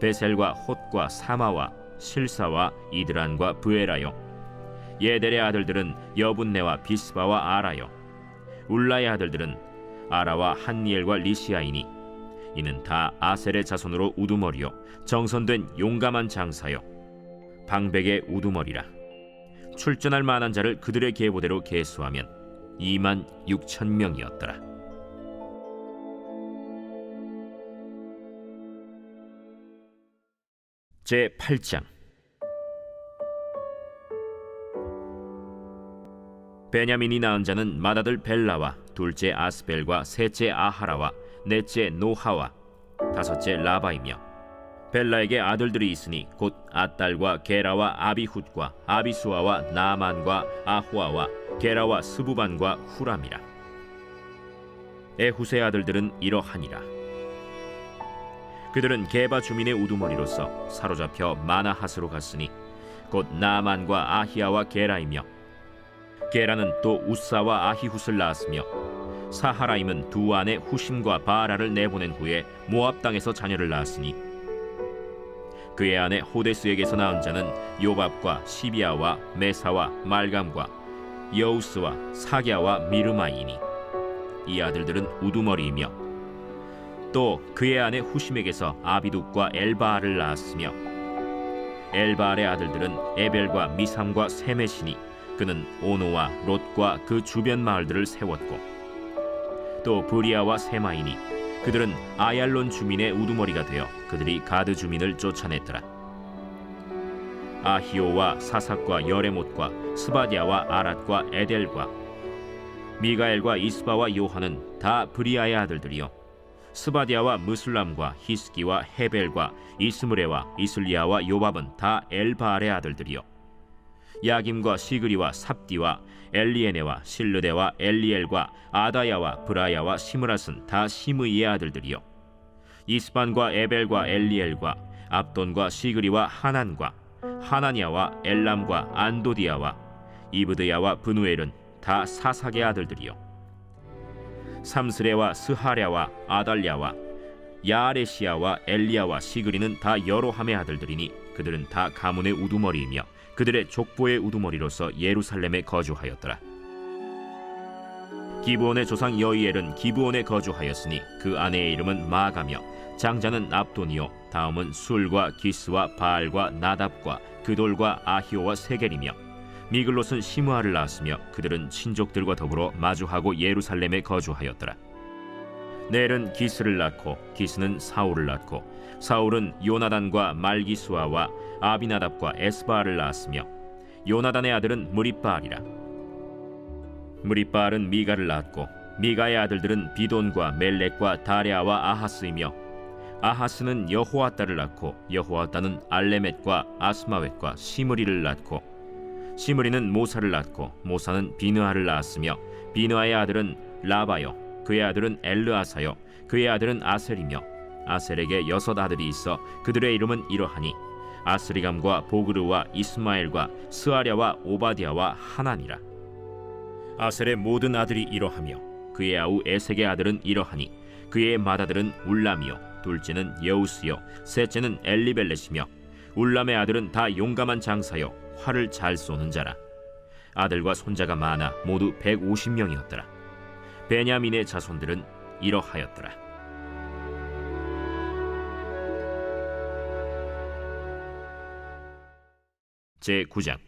베셀과 톳과 사마와 실사와 이드란과 브에라요 예델의 아들들은 여분네와 비스바와 아라요 울라의 아들들은 아라와 한니엘과 리시아이니 이는 다 아셀의 자손으로 우두머리요 정선된 용감한 장사요 방백의 우두머리라. 출전할 만한 자를 그들의 계보대로 계수하면 2만 6천 명이었더라. 제 8장. 베냐민이 낳은 자는 맏아들 벨라와 둘째 아스벨과 셋째 아하라와 넷째 노하와 다섯째 라바이며 벨라에게 아들들이 있으니 곧 아딸과 게라와 아비훗과 아비수아와 나만과 아후아와 게라와 스부반과 후람이라. 에훗의 아들들은 이러하니라. 그들은 게바 주민의 우두머리로서 사로잡혀 마나핫으로 갔으니 곧 나만과 아히야와 게라이며 게라는 또 우사와 아히훗을 낳았으며 사하라임은 두 아내 후심과 바라를 내보낸 후에 모압 땅에서 자녀를 낳았으니 그의 아내 호데스에게서 낳은 자는 요밥과 시비아와 메사와 말감과 여우스와 사갸와 미르마이니 이 아들들은 우두머리이며 또 그의 아내 후심에게서 아비둑과 엘바알을 낳았으며 엘바알의 아들들은 에벨과 미삼과 세메시니 그는 오노와 롯과 그 주변 마을들을 세웠고 또 브리아와 세마이니 그들은 아얄론 주민의 우두머리가 되어 그들이 가드 주민을 쫓아냈더라. 아히오와 사삭과 여레못과 스바디아와 아랏과 에델과 미가엘과 이스바와 요한은 다 브리아의 아들들이요 스바디아와 무슬람과 히스기와 헤벨과 이스므레와 이슬리아와 요밥은 다 엘바알의 아들들이요 야김과 시그리와 삽디와 엘리에네와 실르데와 엘리엘과 아다야와 브라야와 시므랏은 다 시므이의 아들들이요 이스반과 에벨과 엘리엘과 압돈과 시그리와 하난과 하나니아와 엘람과 안도디아와 이브드야와 브누엘은 다 사삭의 아들들이요 삼스레와 스하랴와 아달랴와 야아레시아와 엘리야와 시그리는 다 여로함의 아들들이니 그들은 다 가문의 우두머리이며 그들의 족보의 우두머리로서 예루살렘에 거주하였더라. 기브온의 조상 여이엘은 기브온에 거주하였으니 그 아내의 이름은 마가며 장자는 압돈이요 다음은 술과 기스와 바알과 나답과 그돌과 아히오와 세겔이며 미글롯은 시므아를 낳았으며 그들은 친족들과 더불어 마주하고 예루살렘에 거주하였더라. 넬은 기스를 낳고 기스는 사울을 낳고 사울은 요나단과 말기수아와 아비나답과 에스바알을 낳았으며 요나단의 아들은 무리바알이라. 무리바알은 미가를 낳았고 미가의 아들들은 비돈과 멜렉과 다레아와 아하스이며 아하스는 여호아따를 낳고 여호아따는 알레멧과 아스마웻과 시므리를 낳고 시므리는 모사를 낳고 모사는 비느하를 낳았으며 비느하의 아들은 라바요 그의 아들은 엘르아사요 그의 아들은 아셀이며 아셀에게 6 아들이 있어 그들의 이름은 이러하니 아스리감과 보그르와 이스마엘과 스아랴와 오바디아와 하나니라. 아셀의 모든 아들이 이러하며 그의 아우 에색의 아들은 이러하니 그의 맏아들은 울람이요 둘째는 여우스요 셋째는 엘리벨렛이며 울람의 아들은 다 용감한 장사요 활을 잘 쏘는 자라. 아들과 손자가 많아 모두 150명이었더라. 베냐민의 자손들은 이러하였더라. 제 9장.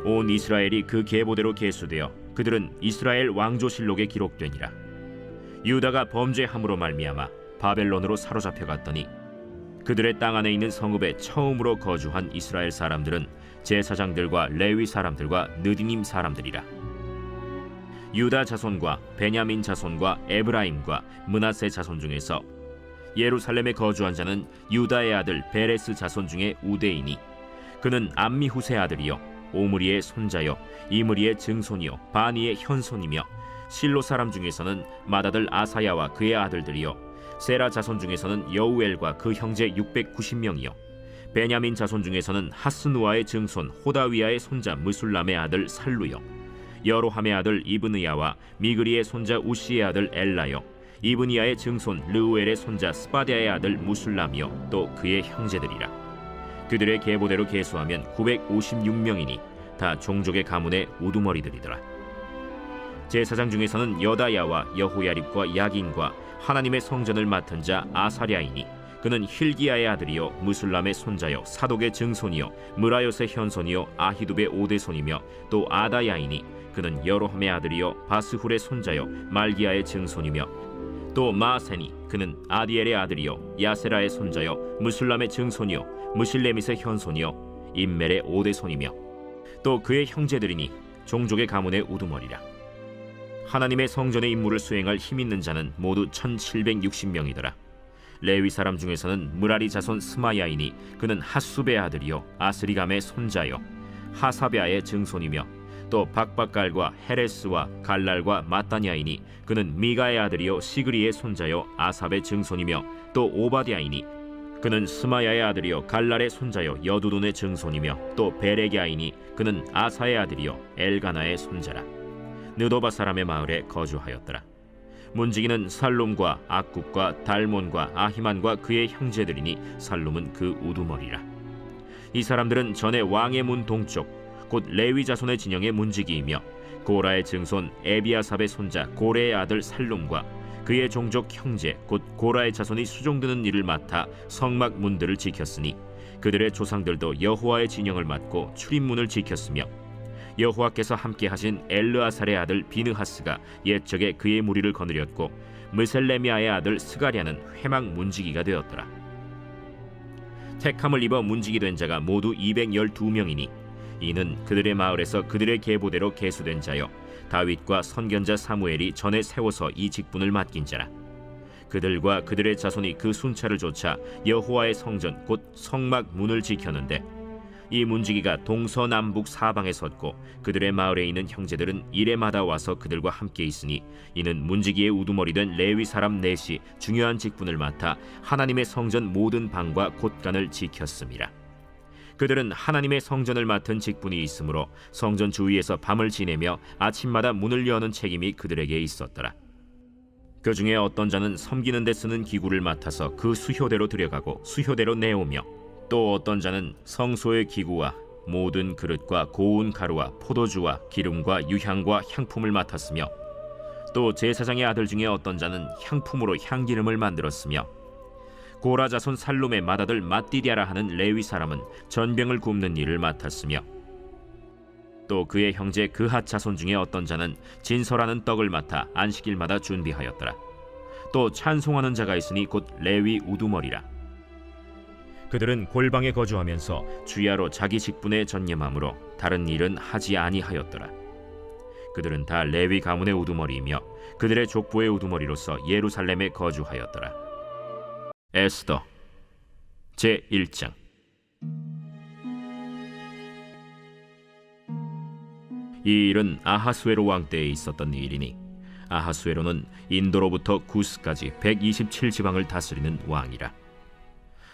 온 이스라엘이 그 계보대로 계수되어 그들은 이스라엘 왕조실록에 기록되니라. 유다가 범죄함으로 말미암아 바벨론으로 사로잡혀 갔더니 그들의 땅 안에 있는 성읍에 처음으로 거주한 이스라엘 사람들은 제사장들과 레위 사람들과 느디님 사람들이라. 유다 자손과 베냐민 자손과 에브라임과 므낫세 자손 중에서 예루살렘에 거주한 자는 유다의 아들 베레스 자손 중에 우대이니 그는 암미훗의 아들이요 오므리의 손자요 이므리의 증손이요 바니의 현손이며 실로 사람 중에서는 맏아들 아사야와 그의 아들들이요 세라 자손 중에서는 여우엘과 그 형제 690명이요 베냐민 자손 중에서는 하스누아의 증손 호다위아의 손자 무술람의 아들 살루요 여로함의 아들 이브느야와 미그리의 손자 우시의 아들 엘라요 이브니야의 증손 르우엘의 손자 스바디아의 아들 무술람이요 또 그의 형제들이라. 그들의 계보대로 계수하면 956명이니 다 종족의 가문의 우두머리들이더라. 제사장 중에서는 여다야와 여호야립과 야긴과 하나님의 성전을 맡은 자 아사랴이니 그는 힐기야의 아들이요 무술람의 손자요 사독의 증손이요 무라요의 현손이요 아히두베의 오대손이며 또 아다야이니 그는 여로함의 아들이요 바스훌의 손자요 말기야의 증손이며 또 마세니 그는 아디엘의 아들이요 야세라의 손자요 무술람의 증손이요 무실레밋의 현손이요 임멜의 오대손이며 또 그의 형제들이니 종족의 가문의 우두머리라. 하나님의 성전의 임무를 수행할 힘 있는 자는 모두 1760명이더라. 레위 사람 중에서는 무라리 자손 스마야이니 그는 하수베의 아들이요 아스리감의 손자요 하사베아의 증손이며 또 박박갈과 헤레스와 갈랄과 마따냐이니 그는 미가의 아들이요 시그리의 손자요 아삽의 증손이며 또 오바디아이니 그는 스마야의 아들이요 갈랄의 손자요 여두둔의 증손이며 또 베레기아이니 그는 아사의 아들이요 엘가나의 손자라. 느도바 사람의 마을에 거주하였더라. 문지기는 살룸과 악굽과 달몬과 아히만과 그의 형제들이니 살룸은 그 우두머리라. 이 사람들은 전에 왕의 문 동쪽 곧 레위 자손의 진영의 문지기이며 고라의 증손 에비아삽의 손자 고레의 아들 살룸과 그의 종족 형제 곧 고라의 자손이 수종드는 일을 맡아 성막 문들을 지켰으니 그들의 조상들도 여호와의 진영을 맡고 출입문을 지켰으며 여호와께서 함께 하신 엘르아살의 아들 비느하스가 옛적에 그의 무리를 거느렸고 무셀레미아의 아들 스가랴는 회막 문지기가 되었더라. 택함을 입어 문지기 된 자가 모두 212명이니 이는 그들의 마을에서 그들의 계보대로 계수된 자요 다윗과 선견자 사무엘이 전에 세워서 이 직분을 맡긴 자라. 그들과 그들의 자손이 그 순찰을 좇아 여호와의 성전 곧 성막 문을 지켰는데 이 문지기가 동서남북 사방에 섰고 그들의 마을에 있는 형제들은 이레마다 와서 그들과 함께 있으니 이는 문지기의 우두머리 된 레위 사람 넷이 중요한 직분을 맡아 하나님의 성전 모든 방과 곳간을 지켰음이라. 그들은 하나님의 성전을 맡은 직분이 있으므로 성전 주위에서 밤을 지내며 아침마다 문을 여는 책임이 그들에게 있었더라. 그 중에 어떤 자는 섬기는 데 쓰는 기구를 맡아서 그 수효대로 들여가고 수효대로 내오며 또 어떤 자는 성소의 기구와 모든 그릇과 고운 가루와 포도주와 기름과 유향과 향품을 맡았으며 또 제사장의 아들 중에 어떤 자는 향품으로 향기름을 만들었으며 고라 자손 살룸의 맏아들 mat디디아라 하는 레위 사람은 전병을 굽는 일을 맡았으며 또 그의 형제 그핫 자손 중에 어떤 자는 진설하는 떡을 맡아 안식일마다 준비하였더라. 또 찬송하는 자가 있으니 곧 레위 우두머리라. 그들은 골방에 거주하면서 주야로 자기 직분에 전념함으로 다른 일은 하지 아니하였더라. 그들은 다 레위 가문의 우두머리이며 그들의 족보의 우두머리로서 예루살렘에 거주하였더라. 에스더 제1장. 이 일은 아하수에로 왕 때에 있었던 일이니 아하수에로는 인도로부터 구스까지 127지방을 다스리는 왕이라.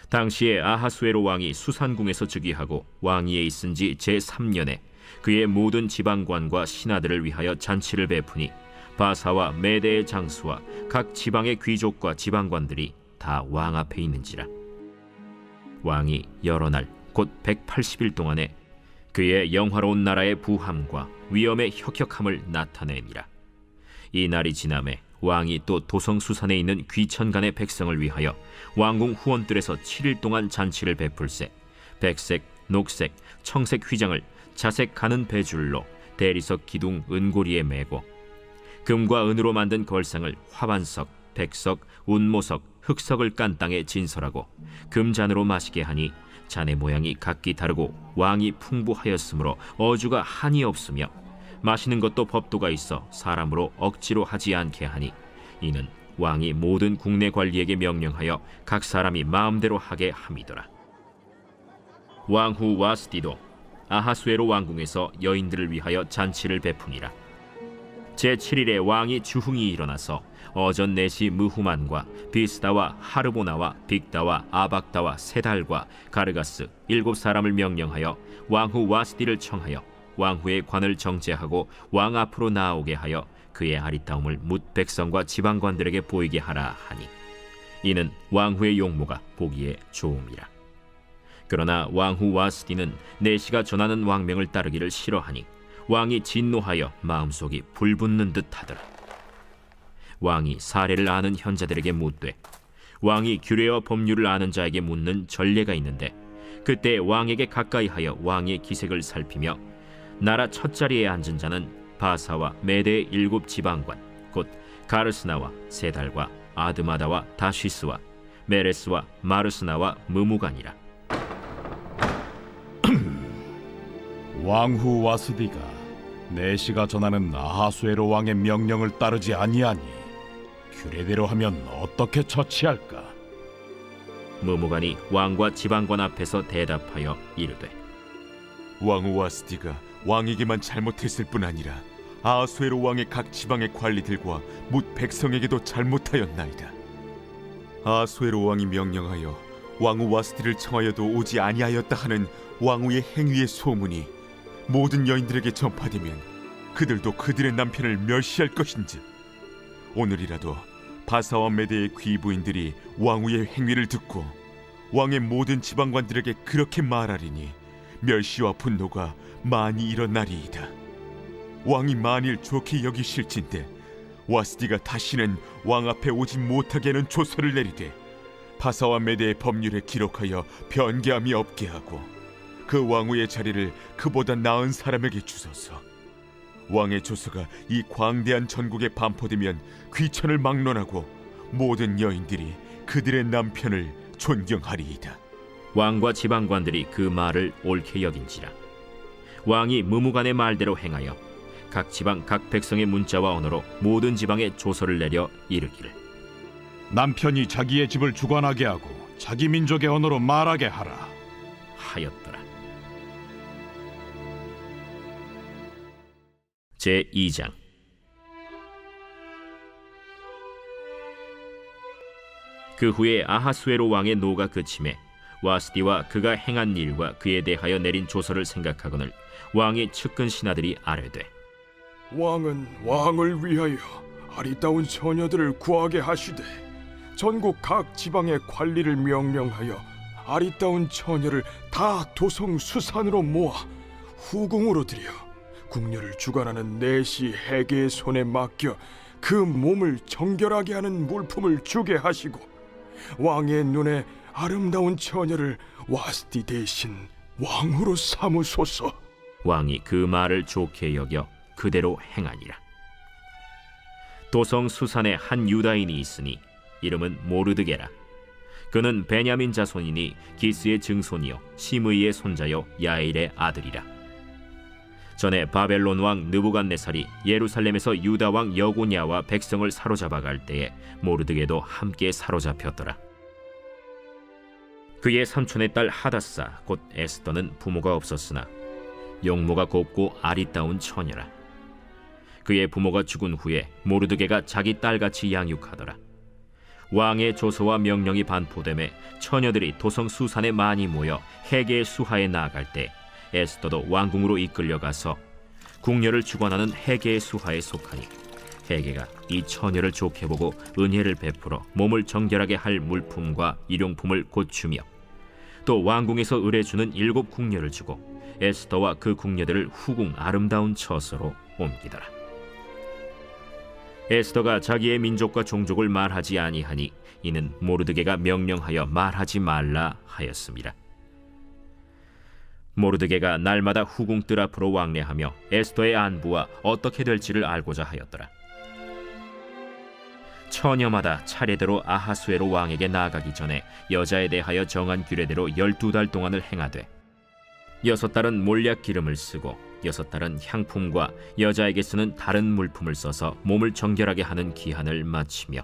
당시에 아하수에로 왕이 수산궁에서 즉위하고 왕위에 있은 지 제3년에 그의 모든 지방관과 신하들을 위하여 잔치를 베푸니 바사와 메대의 장수와 각 지방의 귀족과 지방관들이 다 왕 앞에 있는지라. 왕이 여러 날 곧 180일 동안에 그의 영화로운 나라의 부함과 위엄의 혁혁함을 나타내니라. 이 날이 지남에 왕이 또 도성수산에 있는 귀천간의 백성을 위하여 왕궁 후원들에서 7일 동안 잔치를 베풀세 백색, 녹색, 청색 휘장을 자색 가는 배줄로 대리석 기둥 은고리에 매고 금과 은으로 만든 걸상을 화반석, 백석, 운모석, 흑석을 깐 땅에 진설하고 금잔으로 마시게 하니 잔의 모양이 각기 다르고 왕이 풍부하였으므로 어주가 한이 없으며 마시는 것도 법도가 있어 사람으로 억지로 하지 않게 하니 이는 왕이 모든 국내 관리에게 명령하여 각 사람이 마음대로 하게 함이더라. 왕후 와스디도 아하수에로 왕궁에서 여인들을 위하여 잔치를 베푸니라. 제7일에 왕이 주흥이 일어나서 어전 넷이 무후만과 비스다와 하르보나와 빅다와 아박다와 세달과 가르가스 7사람을 명령하여 왕후 와스디를 청하여 왕후의 관을 정제하고 왕 앞으로 나오게 하여 그의 아리따움을 뭇 백성과 지방관들에게 보이게 하라 하니 이는 왕후의 용모가 보기에 좋음이라. 그러나 왕후 와스디는 내시가 전하는 왕명을 따르기를 싫어하니 왕이 진노하여 마음속이 불붙는 듯 하더라. 왕이 사례를 아는 현자들에게 묻되 왕이 규례와 법률을 아는 자에게 묻는 전례가 있는데 그때 왕에게 가까이하여 왕의 기색을 살피며 나라 첫 자리에 앉은 자는 바사와 메대의 7 지방관 곧 가르스나와 세달과 아드마다와 다시스와 메레스와 마르스나와 무무간이라. 왕후 와스디가 내시가 전하는 아하수에로 왕의 명령을 따르지 아니하니 규례대로 하면 어떻게 처치할까? 무무간이 왕과 지방관 앞에서 대답하여 이르되 왕후 와스디가 왕에게만 잘못했을 뿐 아니라 아하수에로 왕의 각 지방의 관리들과 뭇 백성에게도 잘못하였나이다. 아하수에로 왕이 명령하여 왕후 와스디를 청하여도 오지 아니하였다 하는 왕후의 행위의 소문이 모든 여인들에게 전파되면 그들도 그들의 남편을 멸시할 것인즉 오늘이라도 바사와 메대의 귀부인들이 왕후의 행위를 듣고 왕의 모든 지방관들에게 그렇게 말하리니 멸시와 분노가 많이 일어나리이다. 왕이 만일 좋게 여기실진데 와스디가 다시는 왕 앞에 오지 못하게 하는 조서를 내리되 바사와 메대의 법률에 기록하여 변개함이 없게 하고 그 왕후의 자리를 그보다 나은 사람에게 주소서. 왕의 조서가 이 광대한 전국에 반포되면 귀천을 막론하고 모든 여인들이 그들의 남편을 존경하리이다. 왕과 지방관들이 그 말을 옳게 여긴지라. 왕이 무무간의 말대로 행하여 각 지방 각 백성의 문자와 언어로 모든 지방에 조서를 내려 이르기를 남편이 자기의 집을 주관하게 하고 자기 민족의 언어로 말하게 하라 하였더라. 제2장. 그 후에 아하수에로 왕의 노가 그침에 와스디와 그가 행한 일과 그에 대하여 내린 조서를 생각하거늘 왕의 측근 신하들이 아뢰되 왕은 왕을 위하여 아리따운 처녀들을 구하게 하시되 전국 각 지방의 관리를 명령하여 아리따운 처녀를 다 도성 수산으로 모아 후궁으로 들여 궁녀를 주관하는 내시 해계의 손에 맡겨 그 몸을 정결하게 하는 물품을 주게 하시고 왕의 눈에 아름다운 처녀를 와스디 대신 왕후로 삼으소서. 왕이 그 말을 좋게 여겨 그대로 행하니라. 도성 수산에 한 유다인이 있으니 이름은 모르드게라. 그는 베냐민 자손이니 기스의 증손이요 시므이의 손자요 야일의 아들이라. 전에 바벨론 왕 느부갓네살이 예루살렘에서 유다 왕 여고냐와 백성을 사로잡아 갈 때에 모르드게도 함께 사로잡혔더라. 그의 삼촌의 딸 하다사 곧 에스더는 부모가 없었으나 용모가 곱고 아리따운 처녀라. 그의 부모가 죽은 후에 모르드게가 자기 딸같이 양육하더라. 왕의 조서와 명령이 반포되매 처녀들이 도성 수산에 많이 모여 해계의 수하에 나아갈 때 에스더도 왕궁으로 이끌려가서 궁녀를 주관하는 해계의 수하에 속하니 해계가 이 처녀를 좋게 보고 은혜를 베풀어 몸을 정결하게 할 물품과 일용품을 곧 주며 또 왕궁에서 의뢰주는 7 궁녀를 주고 에스더와 그 궁녀들을 후궁 아름다운 처소로 옮기더라. 에스더가 자기의 민족과 종족을 말하지 아니하니 이는 모르드게가 명령하여 말하지 말라 하였습니다. 모르드게가 날마다 후궁 뜰 앞으로 왕래하며 에스더의 안부와 어떻게 될지를 알고자 하였더라. 처녀마다 차례대로 아하수에로 왕에게 나아가기 전에 여자에 대하여 정한 규례대로 12달 동안을 행하되 6달은 몰약 기름을 쓰고 6달은 향품과 여자에게 쓰는 다른 물품을 써서 몸을 정결하게 하는 기한을 마치며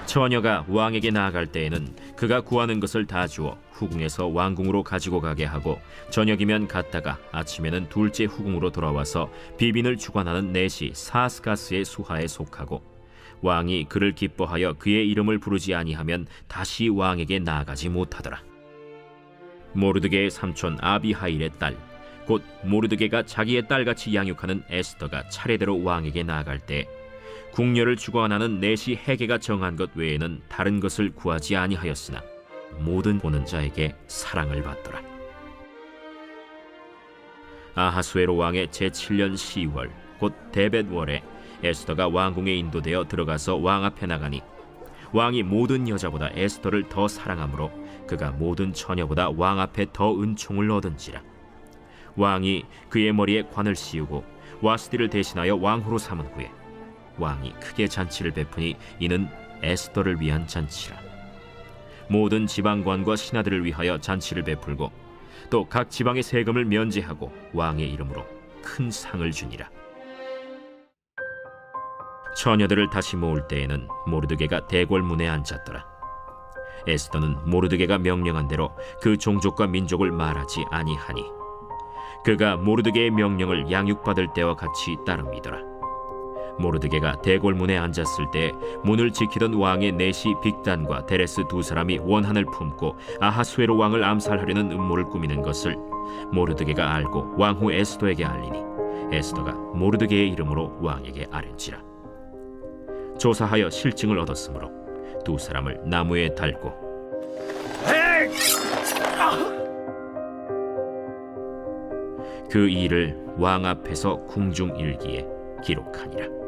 처녀가 왕에게 나아갈 때에는 그가 구하는 것을 다 주어 후궁에서 왕궁으로 가지고 가게 하고 저녁이면 갔다가 아침에는 둘째 후궁으로 돌아와서 비빈을 주관하는 넷이 사스가스의 수하에 속하고 왕이 그를 기뻐하여 그의 이름을 부르지 아니하면 다시 왕에게 나아가지 못하더라. 모르드게의 삼촌 아비하일의 딸, 곧 모르드게가 자기의 딸같이 양육하는 에스더가 차례대로 왕에게 나아갈 때 궁녀를 주관하는 넷이 헤게가 정한 것 외에는 다른 것을 구하지 아니하였으나 모든 보는 자에게 사랑을 받더라. 아하수에로 왕의 제7년 10월 곧 데벳월에 에스더가 왕궁에 인도되어 들어가서 왕 앞에 나가니 왕이 모든 여자보다 에스더를 더 사랑하므로 그가 모든 처녀보다 왕 앞에 더 은총을 얻은지라. 왕이 그의 머리에 관을 씌우고 와스디를 대신하여 왕후로 삼은 후에 왕이 크게 잔치를 베푸니 이는 에스더를 위한 잔치라. 모든 지방관과 신하들을 위하여 잔치를 베풀고 또 각 지방의 세금을 면제하고 왕의 이름으로 큰 상을 주니라. 처녀들을 다시 모을 때에는 모르드게가 대궐문에 앉았더라. 에스더는 모르드게가 명령한 대로 그 종족과 민족을 말하지 아니하니 그가 모르드게의 명령을 양육받을 때와 같이 따릅니더라. 모르드게가 대궐문에 앉았을 때 문을 지키던 왕의 넷이 빅단과 데레스 두 사람이 원한을 품고 아하수에로 왕을 암살하려는 음모를 꾸미는 것을 모르드게가 알고 왕후 에스더에게 알리니 에스더가 모르드게의 이름으로 왕에게 아뢰니라. 조사하여 실증을 얻었으므로 두 사람을 나무에 달고 그 일을 왕 앞에서 궁중일기에 기록하니라.